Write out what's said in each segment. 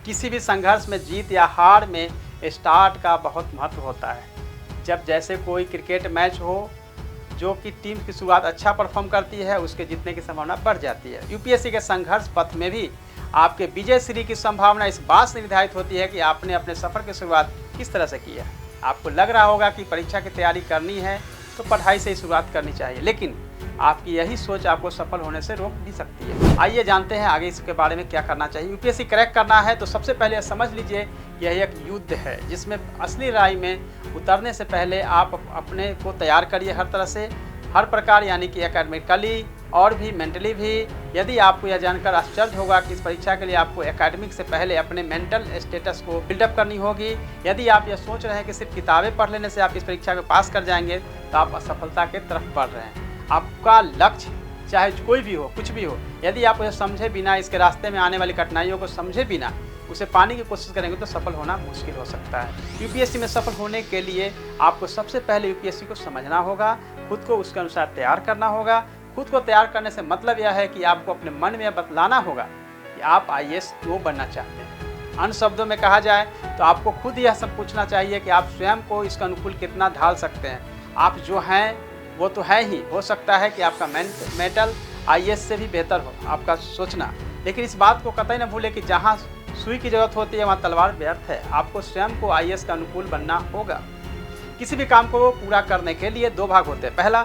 किसी भी संघर्ष में जीत या हार में स्टार्ट का बहुत महत्व होता है। जब जैसे कोई क्रिकेट मैच हो, जो कि टीम की शुरुआत अच्छा परफॉर्म करती है, उसके जीतने की संभावना बढ़ जाती है। यूपीएससी के संघर्ष पथ में भी आपके विजय श्री की संभावना इस बात से निर्धारित होती है कि आपने अपने सफ़र की शुरुआत किस तरह से की है। आपको लग रहा होगा कि परीक्षा की तैयारी करनी है तो पढ़ाई से ही शुरुआत करनी चाहिए, लेकिन आपकी यही सोच आपको सफल होने से रोक भी सकती है। आइए जानते हैं आगे इसके बारे में क्या करना चाहिए। यूपीएससी क्रैक करना है तो सबसे पहले समझ लीजिए यह एक युद्ध है, जिसमें असली लड़ाई में उतरने से पहले आप अपने को तैयार करिए हर तरह से, हर प्रकार, यानी कि एकेडमिकली और भी मेंटली भी। यदि आपको यह जानकर आश्चर्य होगा कि इस परीक्षा के लिए आपको एकेडमिक से पहले अपने मेंटल स्टेटस को बिल्डअप करनी होगी। यदि आप यह सोच रहे हैं कि सिर्फ किताबें पढ़ लेने से आप इस परीक्षा को पास कर जाएंगे, तो आप असफलता की तरफ बढ़ रहे हैं। आपका लक्ष्य चाहे कोई भी हो, कुछ भी हो, यदि आप उसे समझे बिना, इसके रास्ते में आने वाली कठिनाइयों को समझे बिना उसे पाने की कोशिश करेंगे तो सफल होना मुश्किल हो सकता है। यूपीएससी में सफल होने के लिए आपको सबसे पहले यूपीएससी को समझना होगा, खुद को उसके अनुसार तैयार करना होगा। खुद को तैयार करने से मतलब यह है कि आपको अपने मन में बतलाना होगा कि आप आईएएस क्यों बनना चाहते हैं। अन्य शब्दों में कहा जाए तो आपको खुद यह सब पूछना चाहिए कि आप स्वयं को इसके अनुकूल कितना ढाल सकते हैं। आप जो हैं वो तो है ही, हो सकता है कि आपका मेंटल आईएएस से भी बेहतर हो आपका सोचना, लेकिन इस बात को कतई न भूलें कि जहाँ सुई की जरूरत होती है वहाँ तलवार व्यर्थ है। आपको स्वयं को आईएएस का अनुकूल बनना होगा। किसी भी काम को पूरा करने के लिए दो भाग होते हैं, पहला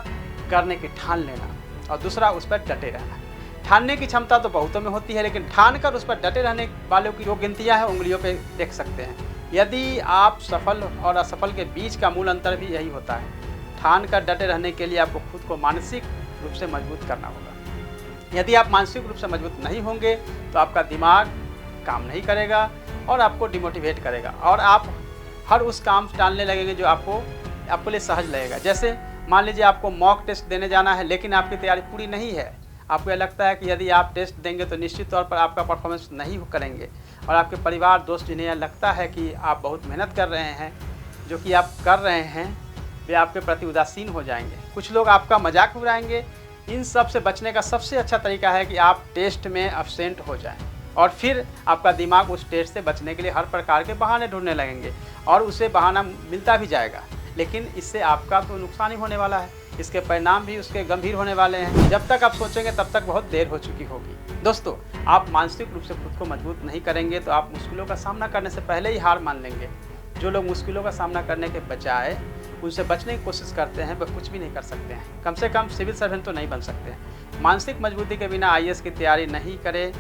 करने की ठान लेना और दूसरा उस पर डटे रहना। ठानने की क्षमता तो बहुतों में होती है, लेकिन ठान कर उस पर डटे रहने वालों की जो गिनतियाँ हैं उंगलियों पे देख सकते हैं। यदि आप सफल और असफल के बीच का मूल अंतर भी यही होता है। ठान कर डटे रहने के लिए आपको खुद को मानसिक रूप से मजबूत करना होगा। यदि आप मानसिक रूप से मजबूत नहीं होंगे तो आपका दिमाग काम नहीं करेगा और आपको डिमोटिवेट करेगा और आप हर उस काम टालने लगेंगे जो आपके लिए सहज लगेगा। जैसे मान लीजिए आपको मॉक टेस्ट देने जाना है, लेकिन आपकी तैयारी पूरी नहीं है। आपको यह लगता है कि यदि आप टेस्ट देंगे तो निश्चित तौर पर आपका परफॉर्मेंस नहीं करेंगे, और आपके परिवार दोस्त जिन्हें यह लगता है कि आप बहुत मेहनत कर रहे हैं, जो कि आप कर रहे हैं, वे आपके प्रति उदासीन हो जाएंगे। कुछ लोग आपका मजाक उड़ाएंगे। इन सब से बचने का सबसे अच्छा तरीका है कि आप टेस्ट में एब्सेंट हो जाएं, और फिर आपका दिमाग उस टेस्ट से बचने के लिए हर प्रकार के बहाने ढूंढने लगेंगे और उसे बहाना मिलता भी जाएगा, लेकिन इससे आपका तो नुकसान ही होने वाला है। इसके परिणाम भी उसके गंभीर होने वाले हैं। जब तक आप सोचेंगे तब तक बहुत देर हो चुकी होगी। दोस्तों, आप मानसिक रूप से खुद को मजबूत नहीं करेंगे तो आप मुश्किलों का सामना करने से पहले ही हार मान लेंगे। जो लोग मुश्किलों का सामना करने के बजाय उनसे बचने की कोशिश करते हैं, वह कुछ भी नहीं कर सकते हैं। कम से कम सिविल सर्वेंट तो नहीं बन सकते हैं। मानसिक मजबूती के बिना आईएएस की तैयारी नहीं करें,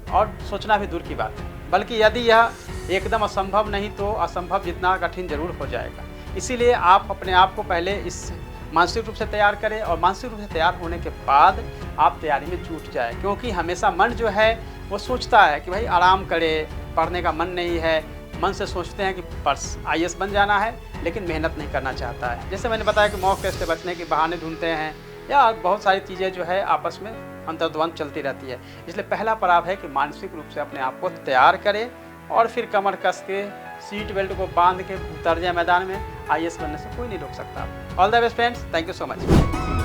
और सोचना भी दूर की बात है, बल्कि यदि यह एकदम असंभव नहीं तो असंभव जितना कठिन जरूर हो जाएगा। इसीलिए आप अपने आप को पहले इस मानसिक रूप से तैयार करें, और मानसिक रूप से तैयार होने के बाद आप तैयारी में जुट जाएं। क्योंकि हमेशा मन जो है वो सोचता है कि भाई आराम करे, पढ़ने का मन नहीं है। मन से सोचते हैं कि आईएएस बन जाना है, लेकिन मेहनत नहीं करना चाहता है। जैसे मैंने बताया कि मॉक टेस्ट से बचने के बहाने ढूंढते हैं, या बहुत सारी चीज़ें जो है आपस में अंतर्द्वंद चलती रहती है। इसलिए पहला पड़ाव है कि मानसिक रूप से अपने आप को तैयार करें, और फिर कमर कस के सीट बेल्ट को बांध के उतर जाए मैदान में। आईएएस बनने से कोई नहीं रोक सकता। All the best friends, thank you so much.